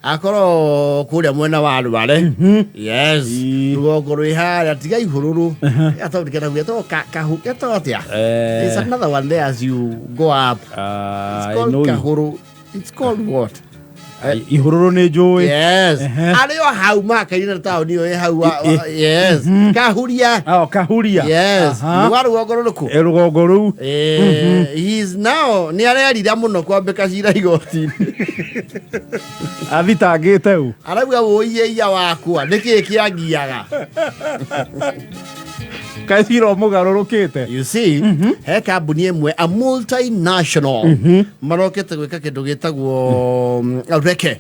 akoro kuria mwena wa Rware. Yes. Rugongo rwi haria tiga ihururu. Atondikana gweto kahu geto atia. There's another one there as you go up. It's called kahuru. It's called what? Ihururu ne joy. Yes. Ario hau makaina town yo hau. Yes. Kahuria. Oh, Kahuria. Yes. Rugongo ruku. Rugongo ru. He's now ni arerira muno kwambika cira igoti. Athitangite u. Arauga woiye iya wakwa niki kiangiaga. Kaithiro mugarurukite. You see, he kambuni imwe a multinational marokete gwika kindu gitagwo reke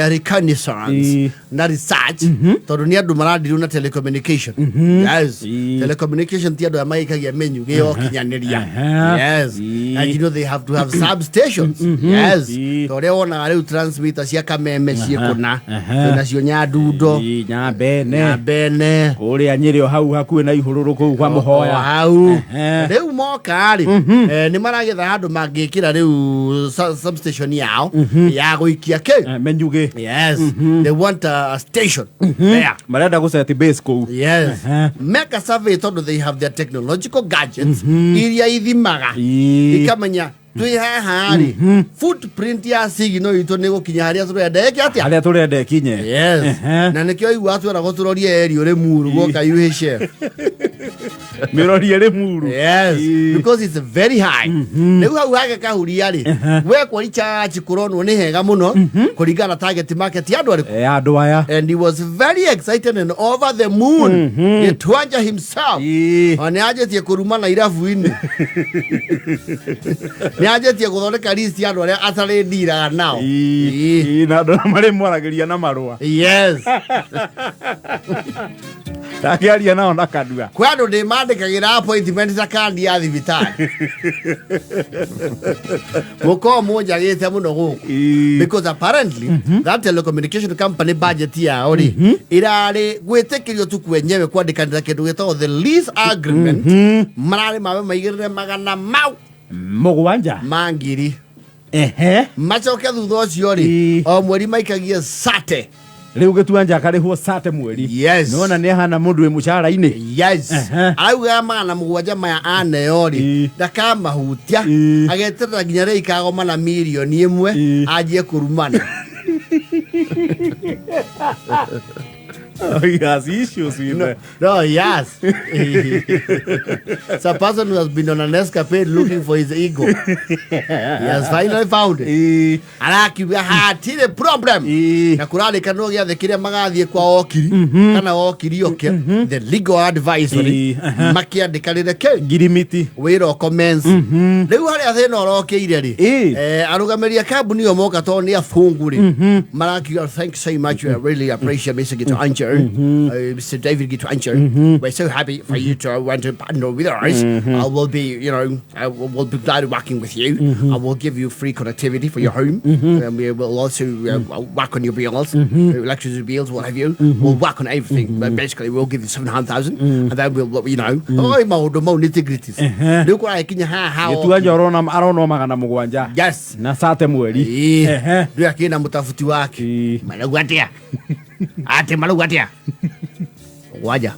reconnaissance na research tondu ni andu marandiru na telecommunication. Yes, telecommunication ti andu amaikagia menyu gio kinyaniria. Yes, and you know they have to have substations. Yes, tore ona riu transmitter cia kameme ciekuna na cio nyadundo nyabene kuria nyirio hau hakuwe na ihururu kuu kwa muhoya hau riu mokari ni maragetha handu mangikira riu substation yao ya guikia ke menyuge. Yes, they want a station there marenda go set base kuu. Yes, make a survey tondu they have their technological gadgets iria ithimaga ikamenya twi hahari footprint ya signal ito ni gukinya haria turenda atia haria turenda kinye. Yes, na nikio igu atwera guturorie eri uri muru goka UHF mirorie ri muru. Yes, because it's very high. Riu hau hage kahuria ri we kwa charge kuronwo ni hega muno kuringana target market ya andu aya. And he was very excited and over the moon. Gitwanja himself oni ajetie kuruma na irafu-ini ni ajetie guthondeka list ya andu aria atari ndira nao na andu mari mwaragiria na marua. Yes. Takiaria nao na kadua kwa andu ndi mandikagira appointment za kandi ya thibitari muko moja gete muno guku because apparently that telecommunication company budget ya ori irari gwitikirio tu kwenyewe kwandikanira kindu gitagwo the lease agreement marari mawe maigirire magana mau mugwanja mangiri macoke thutha ucio ri o mweri maikagie sate riu gituanja karihuo sate mweri. Yes, nona ni hana mundu we mucara-ini. Yes, auga mana mugwanja maya aneo ri ndakamahutia ageterera nginya ri ikagoma na milioni imwe ajie kurumana. Oh, he has issues with that. No, yes. It's a person who has been on an escapade looking for his ego. He has finally found it. Arakiuga hatire problem. Na kurali kano gya thekire magathie kwa okiri kana okiri oke the legal advisory makiandikanire ke girimiti wira comments. Riu hari athena orokeire ri arugameria kambuni yo moka to ni afunguri marakiuga thanks so much, I really appreciate Mr. Gitwancher. Mr. David Gitwancher, we're so happy for you to want to partner with us. I will be, I will be glad working with you. I will give you free connectivity for your home. And we will also work on your bills, electricity bills, what have you. We'll work on everything. But basically, we'll give you 700,000, and then we'll, more nitty-gritties. Look what I can how. Arono magana mugwanja. Yes. Na sate mweri. Ndio akina mutafuti wake. Malugwatia. Ate malugwatia. Waja.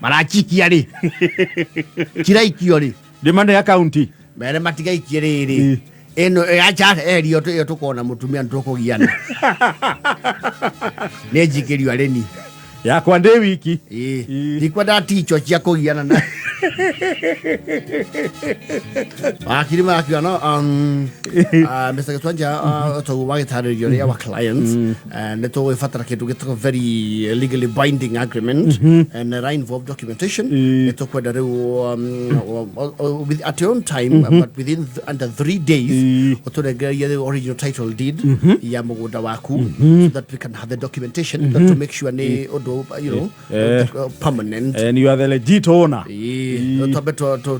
Marachiki yari. Kiraiki yari. Demand ya county. Mere matiga ikiriri. Eno acha eri yo tukona mutumia ntukugiana. Nejikirio areni. Ya kwa nde wiki. Dikwa da ticho cia kugiana na. Akirima akiona Mr. Gitwanja to work hard with your clients and to fatara kindu gitako very legally binding agreement and there involved documentation to kwenda with at your own time but within under 3 days otoregeria the original title deed ya mugunda waku so that we can have the documentation to make sure ne permanent and you are the legit owner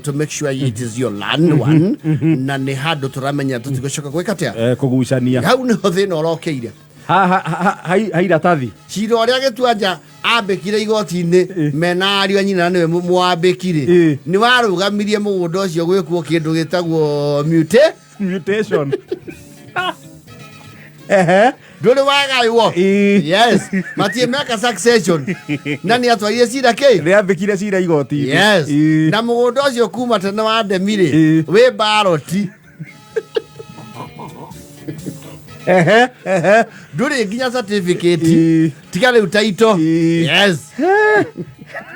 to make sure it is your land one na ne hado turamenya tutigoshoka gwikatia kugucania hau ni hothina orokeire haira tathi ciro ria Gitwanja ambekire igoti-ini mena ariu anyina niwe mwambekire ni warugamirie mugunda ucio gwikwo kindu gitagwo mutation Nduri waga iwo. Yes. Matie meka succession. Nani atwarie cira ki? Ria mbikire cira igoti. Yes. Na mugondo ucio kuma tene wa ndemire. We baroti. Nduri nginya certificate. Tiga riu title. Yes.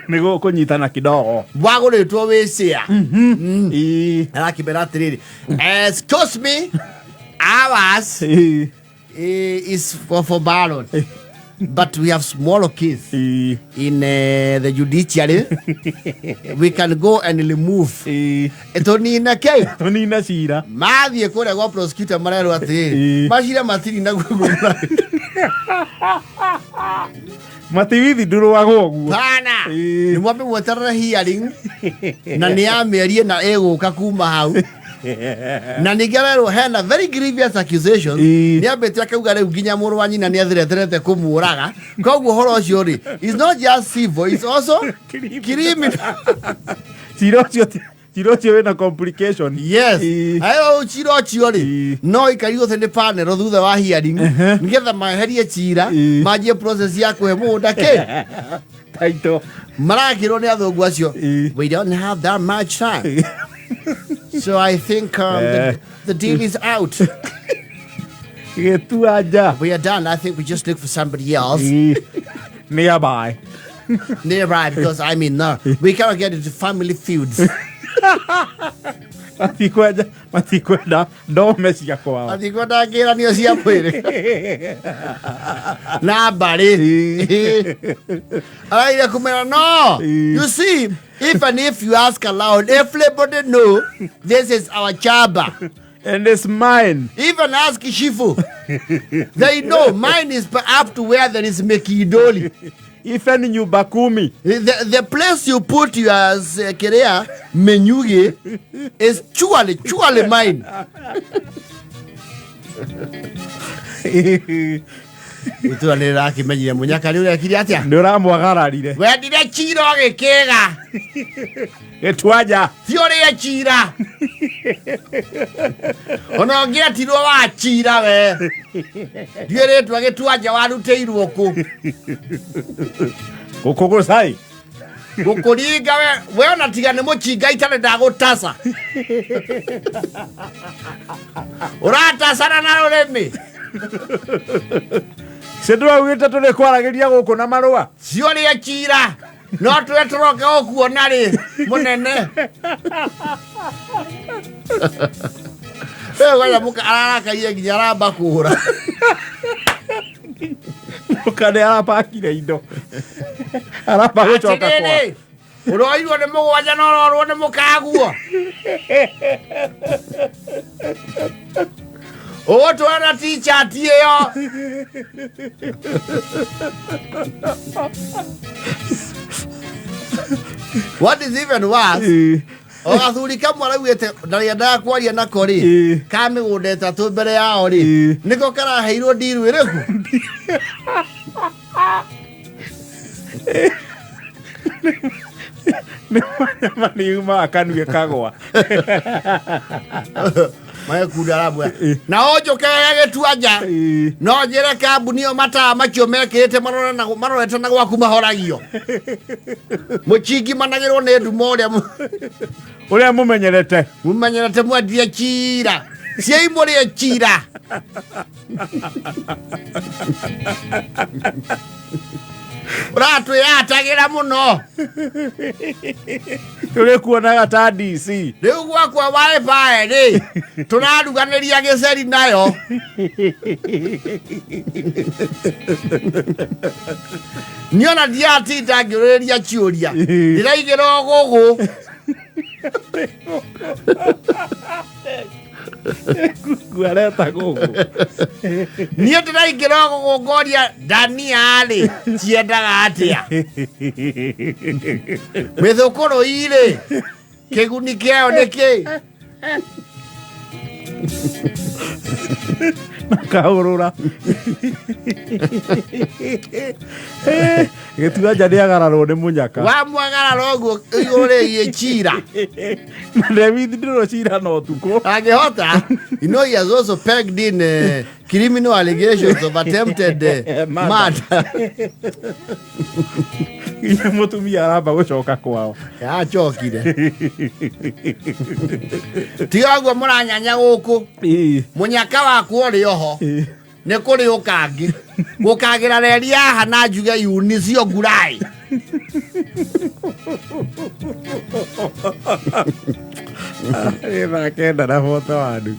Nego kunyitana kidogo. Waguritwo wi cia. Arakibera atiriri. Excuse me. Ours is for ballot. But we have smaller kids in the judiciary. We can go and remove. Etonina kei. Tonina cira. Mathie kure go prosecutor marero atiriri. Macira matiri na gugura. Mativithi ndurwagwo guo. Bana. Ni mwambe mweterera hearing. Na ni amerie na eguka kuma hau. Na nigerero hena very grievous accusations. Ni abete akauga reu nginya muru wa nyina ni athireterete kumuraga. Koguo horo ucio ri is not just civil, it's also criminal. Chiro cio wina complication. Yes. Ayo chiro cio ri no ikarigo thende panel thutha wa hearing nigetha maherie chira majie process ya kuhe munda ke Taito. marakiro ni athungu acio. We don't have that much time. So I think the deal is out. Getuaja. We are done. I think we just look for somebody else Nearby. nearby because I mean, no, we cannot get into family feuds. Matikwenda ndome cia kwao. Athiko ndakiranio cia mwiri na mbari araire kumera no. You see, even if you ask aloud, everybody know this is our chaba. And it's mine. Even ask Shifu. They know mine is up to where there is Mekidoli. Even nyumba 10. The place you put your career menyuge is surely mine. Itu ane raki menyire munyaka ni ule kiri atia. Ndiramwagararire. Wendire chiro gikega. Getwaja. Thiore ya chira. Ono ngia tirwo wa chira we. Ndiere twagetwaja waruteirwo ku. Gukugusai. Gukuringa we ona tiga ni muchinga itare ndagutasa. Uratasana na rurimi. Sedwa wita tole kwarageria guku na marua. Siori ya chira. No twetoroke okuona ri munene. Wala muka araka ye nginya ramba kuhura. Mukane arapakire indo. Arapa gucoka kwa. Uroirwo ni mugwanja no rorwo ni mukaguo. O twana teacher tiyo. What is even worse? O athuri kamwe araugite ndarienda kwaria nako ri ka migunda itatu mbere yao ri niko karaheirwo ndiru iriku. Mani uma akanuye kagwa. Maya kudarabwa. Na ojo kaya getuaja. No njere kambuni o mata macio mekirite marorete na gwaku mahoragio. Muchingi managirwo ni ndumo uria mumenyerete. Mumenyerete mwendie chira. Cia imuri ya chira. Uratu yatagira muno. Tule kuonaga ta DC. Riu gwakwa wifi ri turaruganiria giceri nayo. Niona diati tangiriria ciuria. Ndiraigiro gugu. Guareta gugu. Niĩ ndĩraingĩra gũgũngũria Dania-rĩ ciendaga atĩa. Mĩthũkũrũ-irĩ kĩguni kĩayo nĩ kĩ? Kaurura. Getua jadi agararwo nĩ mũnyaka. Wa mwagarara ũguo igũrĩirie Chira. Na David ndĩrwo Chira no tukũ. Angehota. You know he has also pegged in criminal allegations of attempted murder. Inya mũtumia aramba gũcoka kwao. Achokire. Tiga ũguo mũranyanya gũkũ. Mũnyaka waku ũrĩ oho. Nĩ kũrĩ ũkangi. Gũkagĩra reri haha na njuge yuni cio ngurai. Ĩra kenda na bota wandu.